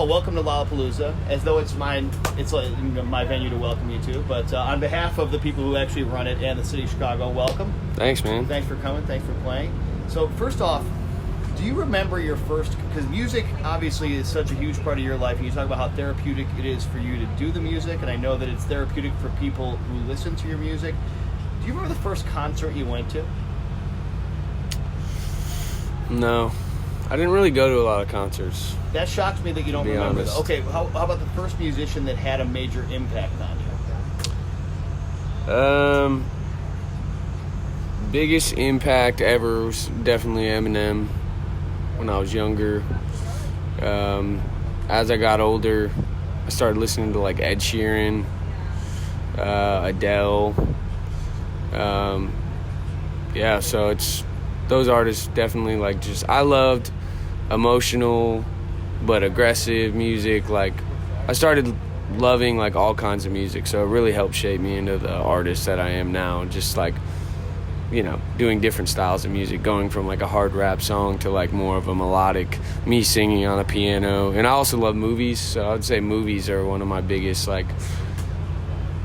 all, welcome to Lollapalooza. As though it's mine, it's like, my venue to welcome you to. But on behalf of the people who actually run it and the city of Chicago, welcome. Thanks, man. Thanks for coming. Thanks for playing. So first off, do you remember your first? Because music obviously is such a huge part of your life, and you talk about how therapeutic it is for you to do the music, and I know that it's therapeutic for people who listen to your music. Do you remember the first concert you went to? No. I didn't really go to a lot of concerts. That shocks me that you don't remember. Okay, how about the first musician that had a major impact on you? Biggest impact ever was definitely Eminem when I was younger. As I got older, I started listening to like Ed Sheeran, Adele. So it's those artists definitely like just I loved emotional but aggressive music. Like I started loving like all kinds of music, so it really helped shape me into the artist that I am now. Just like, you know, doing different styles of music, going from like a hard rap song to like more of a melodic, me singing on a piano. And I also love movies, so I'd say movies are one of my biggest, like,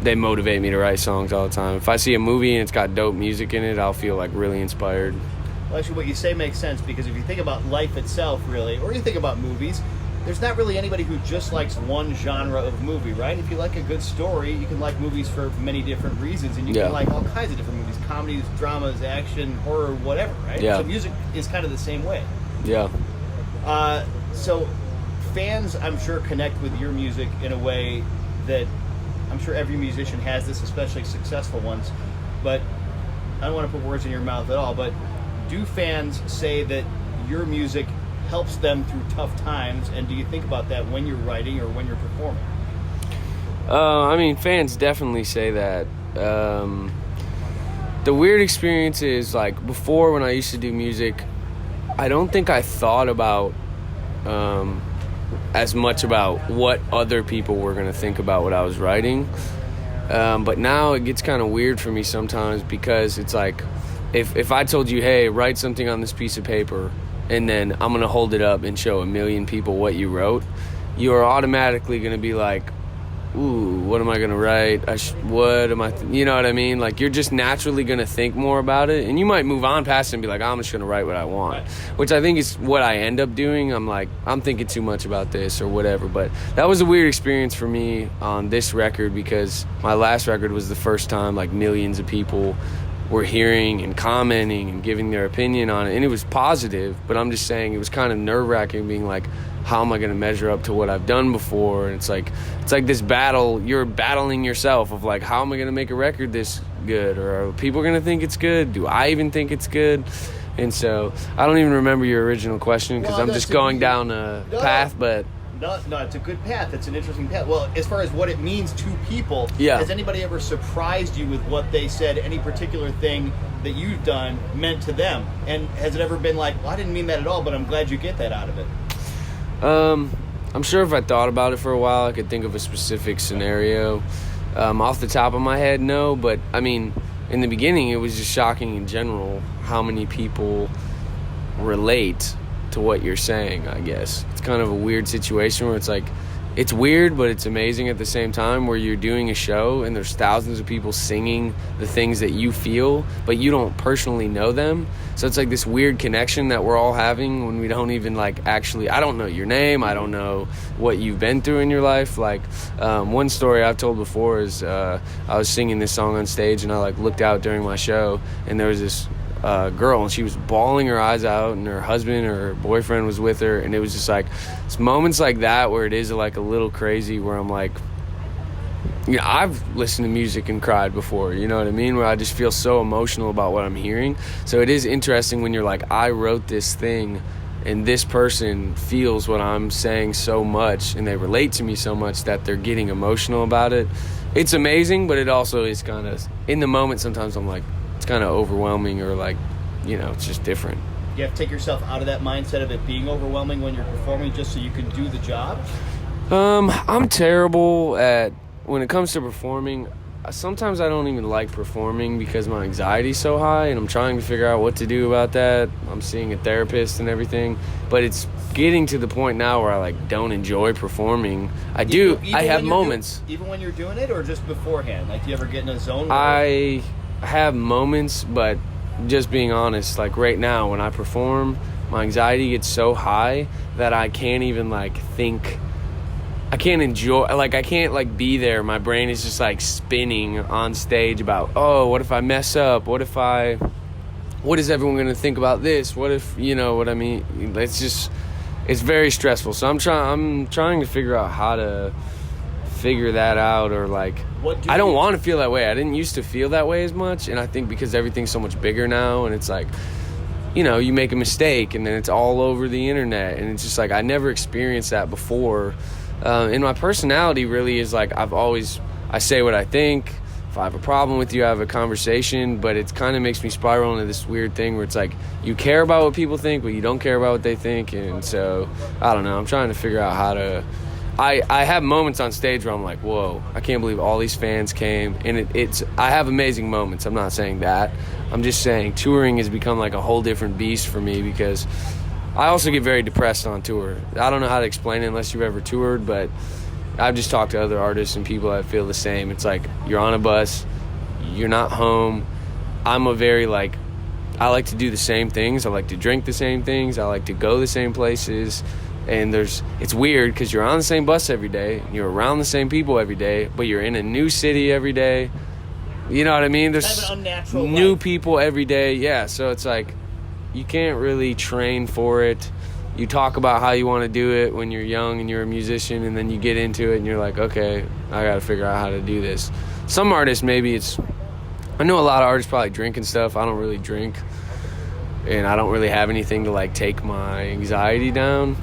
they motivate me to write songs all the time. If I see a movie and it's got dope music in it, I'll feel like really inspired. Well, actually, what you say makes sense, because if you think about life itself, really, or you think about movies, there's not really anybody who just likes one genre of movie, right? If you like a good story, you can like movies for many different reasons, and you can like all kinds of different movies, comedies, dramas, action, horror, whatever, right? Yeah. So music is kind of the same way. Yeah. So fans, I'm sure, connect with your music in a way that I'm sure every musician has this, especially successful ones, but I don't want to put words in your mouth at all, but do fans say that your music helps them through tough times, and do you think about that when you're writing or when you're performing? I mean, fans definitely say that. The weird experience is, like, before when I used to do music, I don't think I thought about as much about what other people were going to think about what I was writing. But now it gets kind of weird for me sometimes, because it's like, if I told you, hey, write something on this piece of paper, and then I'm going to hold it up and show a million people what you wrote, you are automatically going to be like, ooh, what am I going to write? You know what I mean? Like, you're just naturally going to think more about it, and you might move on past it and be like, I'm just going to write what I want, which I think is what I end up doing. I'm like, I'm thinking too much about this or whatever. But that was a weird experience for me on this record, because my last record was the first time like millions of people were hearing and commenting and giving their opinion on it, and it was positive, but I'm just saying it was kind of nerve-wracking being like, how am I going to measure up to what I've done before? And it's like this battle, you're battling yourself of like, how am I going to make a record this good? Or are people going to think it's good? Do I even think it's good? And so I don't even remember your original question, because I'm just going down a path, but... No, it's a good path. It's an interesting path. Well, as far as what it means to people, has anybody ever surprised you with what they said, any particular thing that you've done meant to them? And has it ever been like, well, I didn't mean that at all, but I'm glad you get that out of it? I'm sure if I thought about it for a while, I could think of a specific scenario. Off the top of my head, no. But, I mean, in the beginning, it was just shocking in general how many people relate to what you're saying, I guess. It's kind of a weird situation where it's like, it's weird, but it's amazing at the same time, where you're doing a show and there's thousands of people singing the things that you feel, but you don't personally know them. So it's like this weird connection that we're all having when we don't even like actually, I don't know your name, I don't know what you've been through in your life. Like one story I've told before is I was singing this song on stage, and I like looked out during my show, and there was this girl, and she was bawling her eyes out, and her husband or her boyfriend was with her, and it was just like, it's moments like that where it is like a little crazy, where I'm like, you know, I've listened to music and cried before, you know what I mean, where I just feel so emotional about what I'm hearing. So it is interesting when you're like, I wrote this thing, and this person feels what I'm saying so much, and they relate to me so much that they're getting emotional about it. It's amazing, but it also is kind of, in the moment, sometimes I'm like, it's kind of overwhelming, or like, you know, it's just different. You have to take yourself out of that mindset of it being overwhelming when you're performing, just so you can do the job? I'm terrible at, when it comes to performing, sometimes I don't even like performing because my anxiety's so high, and I'm trying to figure out what to do about that. I'm seeing a therapist and everything, but it's getting to the point now where I like don't enjoy performing. I have moments. Even when you're doing it, or just beforehand? Like, do you ever get in a zone? I have moments, but just being honest, like right now when I perform, my anxiety gets so high that I can't even like think. I can't enjoy, like I can't like be there. My brain is just like spinning on stage about, oh, what if I mess up? What is everyone going to think about this? What if, you know what I mean? It's very stressful. So I'm trying to figure out how to figure that out, or like, I don't want to feel that way. I didn't used to feel that way as much. And I think because everything's so much bigger now, and it's like, you know, you make a mistake and then it's all over the internet. And it's just like, I never experienced that before. And my personality really is like, I say what I think. If I have a problem with you, I have a conversation, but it kind of makes me spiral into this weird thing where it's like, you care about what people think, but you don't care about what they think. And so, I don't know, I'm trying to figure out how to, I have moments on stage where I'm like, whoa, I can't believe all these fans came. And I have amazing moments. I'm not saying that. I'm just saying touring has become like a whole different beast for me, because I also get very depressed on tour. I don't know how to explain it unless you've ever toured, but I've just talked to other artists and people that feel the same. It's like, you're on a bus, you're not home. I'm a very like, I like to do the same things. I like to drink the same things. I like to go the same places. And it's weird because you're on the same bus every day. You're around the same people every day, but you're in a new city every day. You know what I mean? There's kind of an unnatural new life. people every day. Yeah, so it's like, you can't really train for it. You talk about how you want to do it when you're young and you're a musician, and then you get into it and you're like, okay, I got to figure out how to do this. Some artists, I know a lot of artists probably drink and stuff. I don't really drink, and I don't really have anything to like take my anxiety down.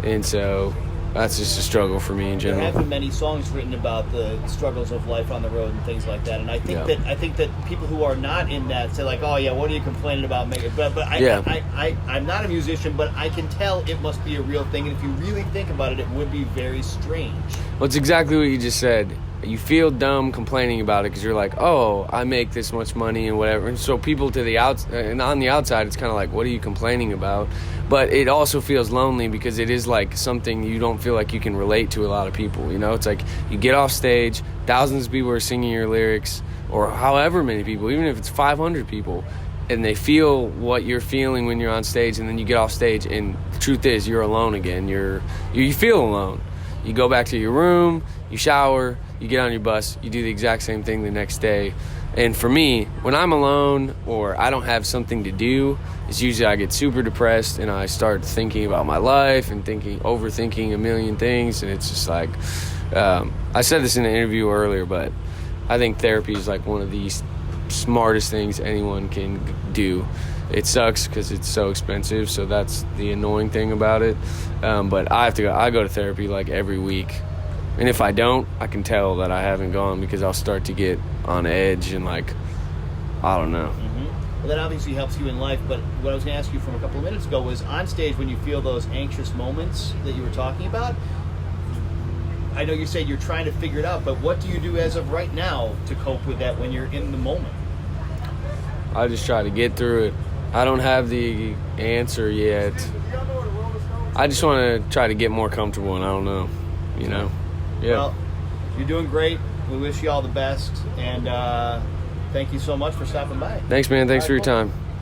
And so that's just a struggle for me in general. There have been many songs written about the struggles of life on the road and things like that, and I think that people who are not in that say like, oh yeah, what are you complaining about? I'm not a musician, but I can tell it must be a real thing, and if you really think about it, it would be very strange. Well, it's exactly what you just said. You feel dumb complaining about it because you're like, oh, I make this much money and whatever. And so people and on the outside, it's kind of like, what are you complaining about? But it also feels lonely because it is like something you don't feel like you can relate to a lot of people. You know, it's like you get off stage, thousands of people are singing your lyrics, or however many people, even if it's 500 people, and they feel what you're feeling when you're on stage, and then you get off stage, and the truth is you're alone again. You feel alone. You go back to your room, you shower, you get on your bus, you do the exact same thing the next day. And for me, when I'm alone or I don't have something to do, it's usually I get super depressed and I start thinking about my life and overthinking a million things. And it's just like, I said this in an interview earlier, but I think therapy is like one of the smartest things anyone can do. It sucks because it's so expensive, so that's the annoying thing about it. But I go to therapy like every week. And if I don't, I can tell that I haven't gone because I'll start to get on edge and like, I don't know. Mm-hmm. Well, that obviously helps you in life, but what I was going to ask you from a couple of minutes ago was on stage when you feel those anxious moments that you were talking about, I know you said you're trying to figure it out, but what do you do as of right now to cope with that when you're in the moment? I just try to get through it. I don't have the answer yet. I just want to try to get more comfortable, and I don't know, you know? Yeah. Well, you're doing great. We wish you all the best, and thank you so much for stopping by. Thanks, man. Thanks for your time.